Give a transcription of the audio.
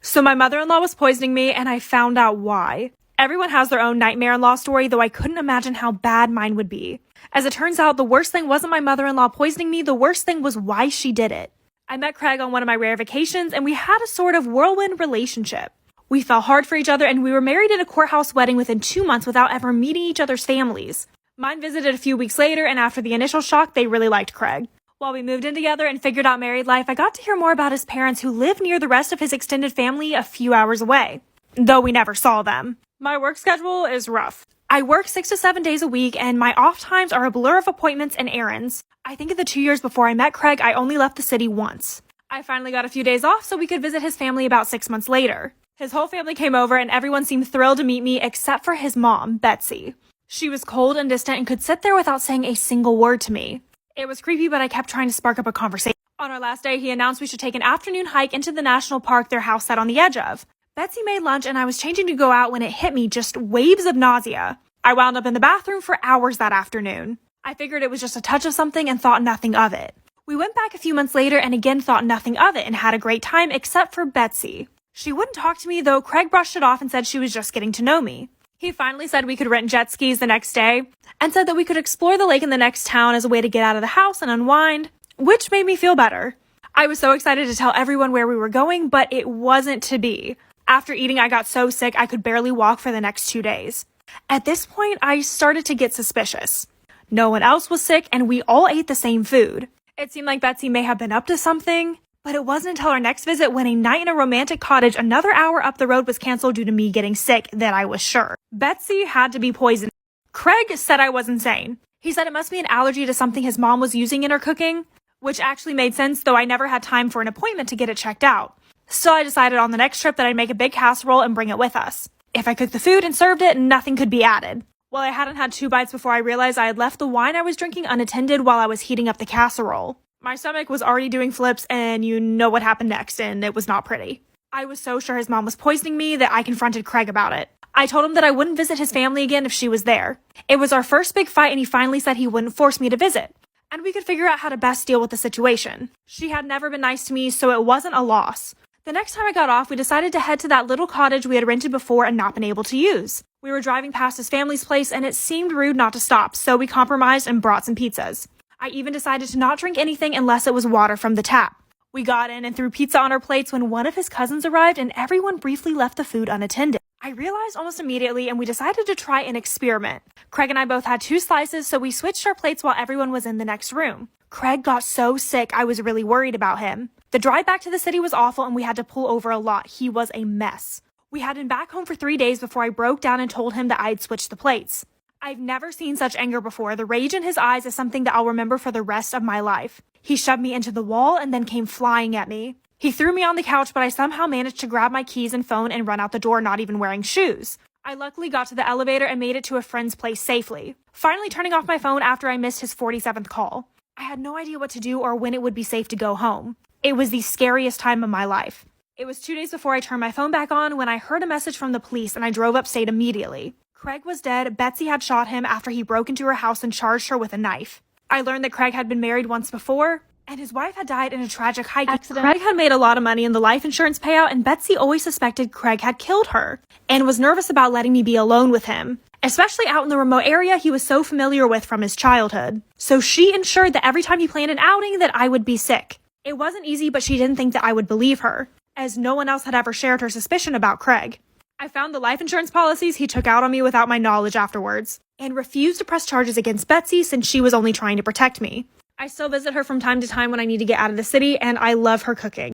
So my mother-in-law was poisoning me, and I found out why. Everyone has their own nightmare-in-law story, though I couldn't imagine how bad mine would be. As it turns out, the worst thing wasn't my mother-in-law poisoning me, the worst thing was why she did it. I met Craig on one of my rare vacations, and we had a sort of whirlwind relationship. We fell hard for each other, and we were married in a courthouse wedding within 2 months without ever meeting each other's families. Mine visited a few weeks later, and after the initial shock, they really liked Craig. While we moved in together and figured out married life, I got to hear more about his parents who live near the rest of his extended family a few hours away, though we never saw them. My work schedule is rough. I work 6 to 7 days a week, and my off times are a blur of appointments and errands. I think of the 2 years before I met Craig, I only left the city once. I finally got a few days off so we could visit his family about 6 months later. His whole family came over, and everyone seemed thrilled to meet me except for his mom, Betsy. She was cold and distant and could sit there without saying a single word to me. It was creepy, but I kept trying to spark up a conversation. On our last day, he announced we should take an afternoon hike into the national park their house sat on the edge of. Betsy made lunch, and I was changing to go out when it hit me, just waves of nausea. I wound up in the bathroom for hours that afternoon. I figured it was just a touch of something and thought nothing of it. We went back a few months later and again thought nothing of it and had a great time except for Betsy. She wouldn't talk to me, though Craig brushed it off and said she was just getting to know me. He finally said we could rent jet skis the next day and said that we could explore the lake in the next town as a way to get out of the house and unwind, which made me feel better. I was so excited to tell everyone where we were going, but it wasn't to be. After eating, I got so sick I could barely walk for the next 2 days. At this point, I started to get suspicious. No one else was sick, and we all ate the same food. It seemed like Betsy may have been up to something, but it wasn't until our next visit when a night in a romantic cottage another hour up the road was canceled due to me getting sick that I was sure. Betsy had to be poisoned. Craig said I was insane. He said it must be an allergy to something his mom was using in her cooking, which actually made sense, though I never had time for an appointment to get it checked out. So I decided on the next trip that I'd make a big casserole and bring it with us. If I cooked the food and served it, nothing could be added. Well, I hadn't had 2 bites before I realized I had left the wine I was drinking unattended while I was heating up the casserole. My stomach was already doing flips, and you know what happened next, and it was not pretty. I was so sure his mom was poisoning me that I confronted Craig about it. I told him that I wouldn't visit his family again if she was there. It was our first big fight, and he finally said he wouldn't force me to visit, and we could figure out how to best deal with the situation. She had never been nice to me, so it wasn't a loss. The next time I got off, we decided to head to that little cottage we had rented before and not been able to use. We were driving past his family's place, and it seemed rude not to stop, so we compromised and brought some pizzas. I even decided to not drink anything unless it was water from the tap. We got in and threw pizza on our plates when one of his cousins arrived, and everyone briefly left the food unattended. I realized almost immediately, and we decided to try an experiment. Craig and I both had 2 slices, so we switched our plates while everyone was in the next room. Craig got so sick, I was really worried about him. The drive back to the city was awful, and we had to pull over a lot. He was a mess. We had been back home for 3 days before I broke down and told him that I had switched the plates. I've never seen such anger before. The rage in his eyes is something that I'll remember for the rest of my life. He shoved me into the wall and then came flying at me. He threw me on the couch, but I somehow managed to grab my keys and phone and run out the door, not even wearing shoes. I luckily got to the elevator and made it to a friend's place safely, finally turning off my phone after I missed his 47th call. I had no idea what to do or when it would be safe to go home. It was the scariest time of my life. It was 2 days before I turned my phone back on when I heard a message from the police, and I drove upstate immediately. Craig was dead. Betsy had shot him after he broke into her house and charged her with a knife. I learned that Craig had been married once before, and his wife had died in a tragic hiking accident. Craig had made a lot of money in the life insurance payout, and Betsy always suspected Craig had killed her, and was nervous about letting me be alone with him, especially out in the remote area he was so familiar with from his childhood. So she ensured that every time he planned an outing that I would be sick. It wasn't easy, but she didn't think that I would believe her, as no one else had ever shared her suspicion about Craig. I found the life insurance policies he took out on me without my knowledge afterwards, and refused to press charges against Betsy since she was only trying to protect me. I still visit her from time to time when I need to get out of the city, and I love her cooking.